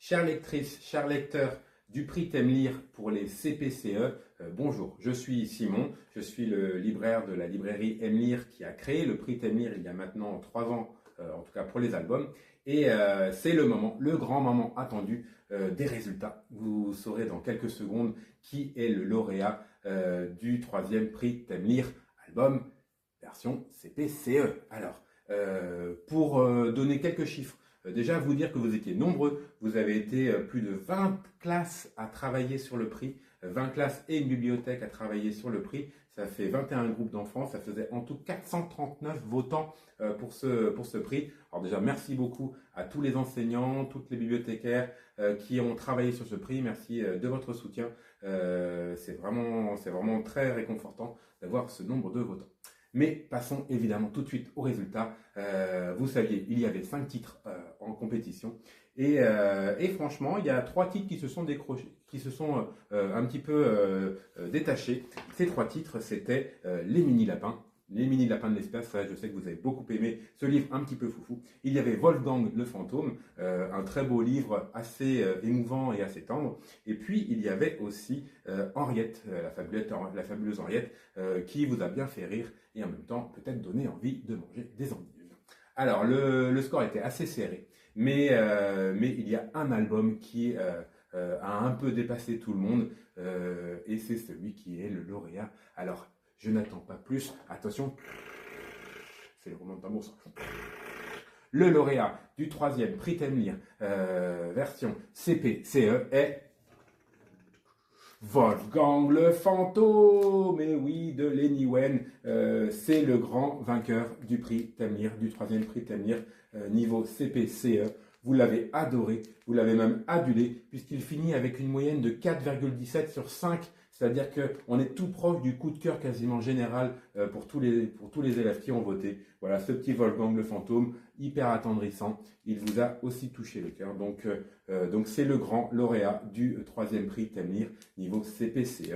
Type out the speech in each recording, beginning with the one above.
Chères lectrices, chers lecteurs du prix T'aimes lire pour les CPCE, bonjour, je suis Simon, je suis le libraire de la librairie Aime lire qui a créé le prix T'aimes lire il y a maintenant 3 ans, en tout cas pour les albums. Et c'est le moment, le grand moment attendu des résultats. Vous saurez dans quelques secondes qui est le lauréat du 3e prix T'aimes lire album version CPCE. Alors, pour donner quelques chiffres, déjà vous dire que vous étiez nombreux, vous avez été plus de 20 classes à travailler sur le prix, 20 classes et une bibliothèque à travailler sur le prix, ça fait 21 groupes d'enfants, ça faisait en tout 439 votants pour ce prix. Alors déjà merci beaucoup à tous les enseignants, toutes les bibliothécaires qui ont travaillé sur ce prix, merci de votre soutien, c'est vraiment très réconfortant d'avoir ce nombre de votants. Mais passons évidemment tout de suite aux résultats. Vous saviez, il y avait 5 titres en compétition. Et franchement, il y a 3 titres qui se sont décrochés, qui se sont un petit peu détachés. Ces 3 titres, c'était Les Mini-Lapins. Les Mini-Lapins de l'espace, ça, je sais que vous avez beaucoup aimé ce livre un petit peu foufou. Il y avait Wolfgang le fantôme, un très beau livre assez émouvant et assez tendre. Et puis, il y avait aussi Henriette, la fabuleuse Henriette, qui vous a bien fait rire et en même temps peut-être donné envie de manger des endives. Alors, le score était assez serré, mais il y a un album qui a un peu dépassé tout le monde, et c'est celui qui est le lauréat. Alors, je n'attends pas plus. Attention, c'est le roulement de tambour. Le lauréat du 3e prix T'aimes lire version CPCE est Wolfgang le fantôme, et oui, de Lenny Wen, c'est le grand vainqueur du prix T'aimes lire, du 3e prix T'aimes lire niveau CPCE. Vous l'avez adoré, vous l'avez même adulé, puisqu'il finit avec une moyenne de 4,17 sur 5, c'est-à-dire qu'on est tout proche du coup de cœur quasiment général pour tous les élèves qui ont voté. Voilà, ce petit Wolfgang le fantôme, hyper attendrissant, il vous a aussi touché le cœur. Donc c'est le grand lauréat du 3e prix T'aimes lire niveau CPCE,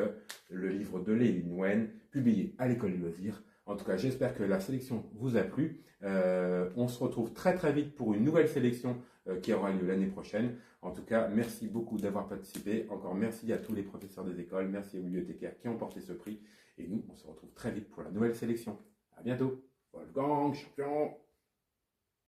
le livre de Lenny Wen, publié à l'école du loisir. En tout cas, j'espère que la sélection vous a plu. On se retrouve très très vite pour une nouvelle sélection qui aura lieu l'année prochaine. En tout cas, merci beaucoup d'avoir participé. Encore merci à tous les professeurs des écoles, merci aux bibliothécaires qui ont porté ce prix. Et nous, on se retrouve très vite pour la nouvelle sélection. À bientôt. Wolfgang, champion!